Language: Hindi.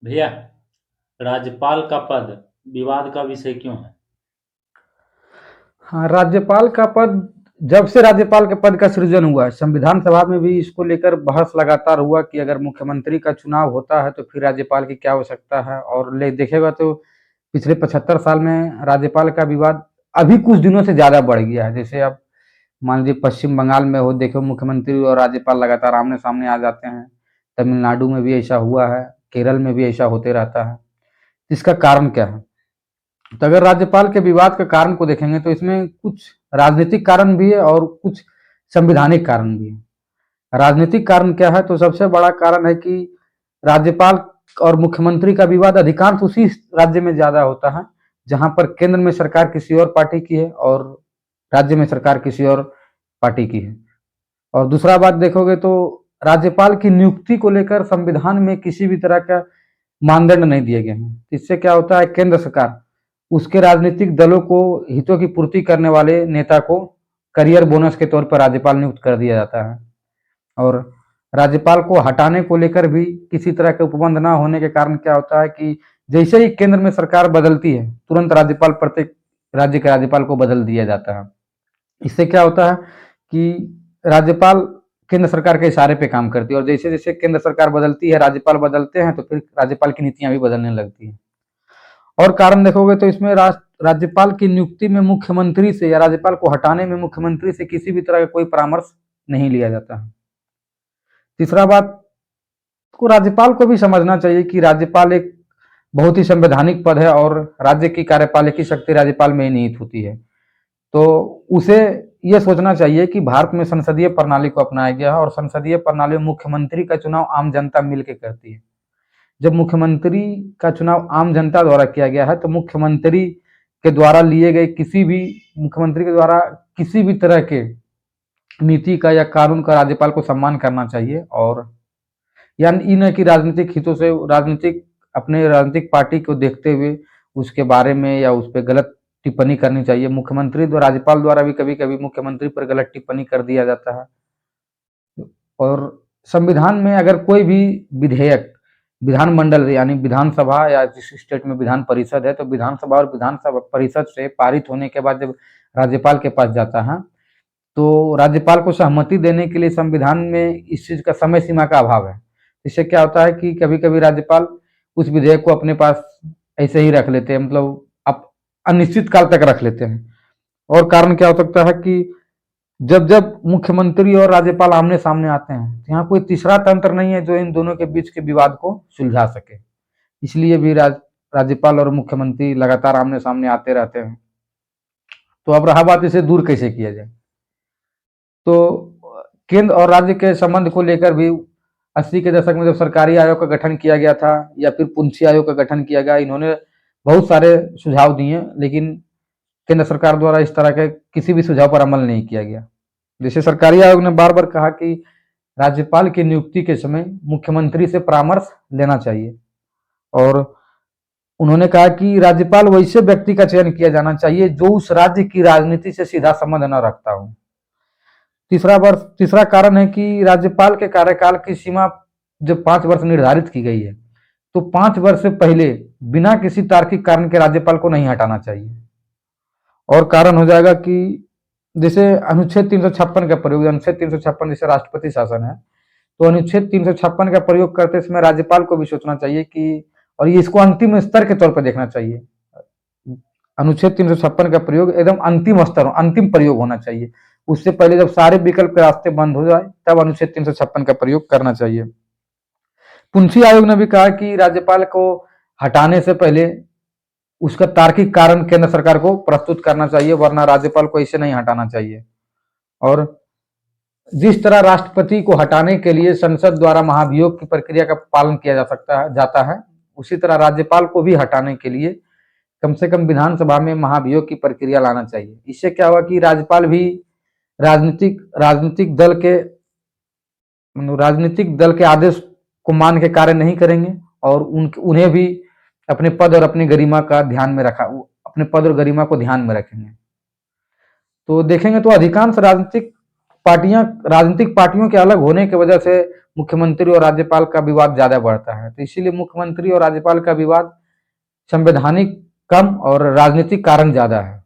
भैया, राज्यपाल का पद विवाद का विषय क्यों है? हाँ, राज्यपाल का पद जब से राज्यपाल के पद का सृजन हुआ है, संविधान सभा में भी इसको लेकर बहस लगातार हुआ कि अगर मुख्यमंत्री का चुनाव होता है तो फिर राज्यपाल की क्या आवश्यकता है। और ले देखेगा तो पिछले 75 साल में राज्यपाल का विवाद अभी कुछ दिनों से ज्यादा बढ़ गया है। जैसे अब मान लीजिए पश्चिम बंगाल में हो, देखो मुख्यमंत्री और राज्यपाल लगातार आमने सामने आ जाते हैं। तमिलनाडु में भी ऐसा हुआ है, केरल में भी ऐसा होते रहता है। इसका कारण क्या है? तो अगर राज्यपाल के विवाद के कारण को देखेंगे तो इसमें कुछ राजनीतिक कारण भी है और कुछ संवैधानिक कारण भी है। राजनीतिक कारण क्या है? तो सबसे बड़ा कारण है कि राज्यपाल और मुख्यमंत्री का विवाद अधिकांश उसी राज्य में ज्यादा होता है जहां पर केंद्र में सरकार किसी और पार्टी की है और राज्य में सरकार किसी और पार्टी की है। और दूसरा बात देखोगे तो राज्यपाल की नियुक्ति को लेकर संविधान में किसी भी तरह का मानदंड नहीं दिए गए हैं। इससे क्या होता है, केंद्र सरकार उसके राजनीतिक दलों को हितों की पूर्ति करने वाले नेता को करियर बोनस के तौर पर राज्यपाल नियुक्त कर दिया जाता है। और राज्यपाल को हटाने को लेकर भी किसी तरह के उपबंध ना होने के कारण क्या होता है कि जैसे ही केंद्र में सरकार बदलती है तुरंत राज्यपाल प्रत्येक राज्य के राज्यपाल को बदल दिया जाता है। इससे क्या होता है कि राज्यपाल केंद्र सरकार के इशारे पे काम करती है और जैसे जैसे केंद्र सरकार बदलती है राज्यपाल बदलते हैं तो फिर राज्यपाल की नीतियां भी बदलने लगती हैं। और कारण देखोगे तो इसमें राज्यपाल की नियुक्ति में मुख्यमंत्री से या राज्यपाल को हटाने में मुख्यमंत्री से किसी भी तरह का कोई परामर्श नहीं लिया जाता है। तीसरा बात को राज्यपाल को भी समझना चाहिए कि राज्यपाल एक बहुत ही संवैधानिक पद है और राज्य की कार्यपालिकी शक्ति राज्यपाल में ही निहित होती है। तो उसे यह सोचना चाहिए कि भारत में संसदीय प्रणाली को अपनाया गया है और संसदीय प्रणाली में मुख्यमंत्री का चुनाव आम जनता मिलकर करती है। जब मुख्यमंत्री का चुनाव आम जनता द्वारा किया गया है तो मुख्यमंत्री के द्वारा किसी भी तरह के नीति का या कानून का राज्यपाल को सम्मान करना चाहिए। और यानी इन है कि राजनीतिक हितों से अपने राजनीतिक पार्टी को देखते हुए उसके बारे में या उस पर गलत टिप्पणी करनी चाहिए। मुख्यमंत्री द्वारा राज्यपाल द्वारा भी कभी कभी मुख्यमंत्री पर गलत टिप्पणी कर दिया जाता है। और संविधान में अगर कोई भी विधेयक विधानमंडल यानी विधानसभा या जिस स्टेट में विधान परिषद है तो विधानसभा और विधानसभा परिषद से पारित होने के बाद जब राज्यपाल के पास जाता है तो राज्यपाल को सहमति देने के लिए संविधान में इस चीज का समय सीमा का अभाव है। इससे क्या होता है कि कभी कभी राज्यपाल उस विधेयक को अपने पास ऐसे ही रख लेते हैं, मतलब अब अनिश्चित काल तक रख लेते हैं। और कारण क्या हो सकता है कि जब जब मुख्यमंत्री और राज्यपाल आमने सामने आते हैं तो यहाँ कोई तीसरा तंत्र नहीं है जो इन दोनों के बीच के विवाद को सुलझा सके। इसलिए भी राज्यपाल और मुख्यमंत्री लगातार आमने सामने आते रहते हैं। तो अब रहा बात, इसे दूर कैसे किया जाए? तो केंद्र और राज्य के संबंध को लेकर भी 80 के दशक में जब सरकारी आयोग का गठन किया गया था या फिर पुंछी आयोग का गठन किया गया, इन्होंने बहुत सारे सुझाव दिए लेकिन केंद्र सरकार द्वारा इस तरह के किसी भी सुझाव पर अमल नहीं किया गया। जैसे सरकारी आयोग ने बार बार कहा कि राज्यपाल की नियुक्ति के समय मुख्यमंत्री से परामर्श लेना चाहिए और उन्होंने कहा कि राज्यपाल वैसे व्यक्ति का चयन किया जाना चाहिए जो उस राज्य की राजनीति से सीधा संबंध न रखता हो। तीसरा कारण है कि राज्यपाल के कार्यकाल की सीमा जब 5 वर्ष निर्धारित की गई है तो 5 वर्ष से पहले बिना किसी तार्किक कारण के राज्यपाल को नहीं हटाना चाहिए। और कारण हो जाएगा कि जैसे अनुच्छेद 356 का प्रयोग, अनुच्छेद 356 जैसे राष्ट्रपति शासन है तो अनुच्छेद 356 का प्रयोग करते समय राज्यपाल को भी सोचना चाहिए कि, और ये इसको अंतिम स्तर के तौर पर देखना चाहिए। अनुच्छेद 356 का प्रयोग एकदम अंतिम स्तर, अंतिम प्रयोग होना चाहिए। उससे पहले जब सारे विकल्प के रास्ते बंद हो जाए तब अनुच्छेद 356 का प्रयोग करना चाहिए। पुंछी आयोग ने भी कहा कि राज्यपाल को हटाने से पहले उसका तार्किक कारण केंद्र सरकार को प्रस्तुत करना चाहिए, वरना राज्यपाल को इसे नहीं हटाना चाहिए। और जिस तरह राष्ट्रपति को हटाने के लिए संसद द्वारा महाभियोग की प्रक्रिया का पालन किया जाता है, उसी तरह राज्यपाल को भी हटाने के लिए कम से कम विधानसभा में महाभियोग की प्रक्रिया लाना चाहिए। इससे क्या होगा कि राज्यपाल भी राजनीतिक दल के आदेश को मान के कार्य नहीं करेंगे और उन्हें भी अपने पद और अपनी गरिमा का ध्यान में रखा अपने पद और गरिमा को ध्यान में रखेंगे। तो देखेंगे तो अधिकांश राजनीतिक पार्टियों के अलग होने की वजह से मुख्यमंत्री और राज्यपाल का विवाद ज्यादा बढ़ता है। तो इसीलिए मुख्यमंत्री और राज्यपाल का विवाद संवैधानिक कम और राजनीतिक कारण ज्यादा है।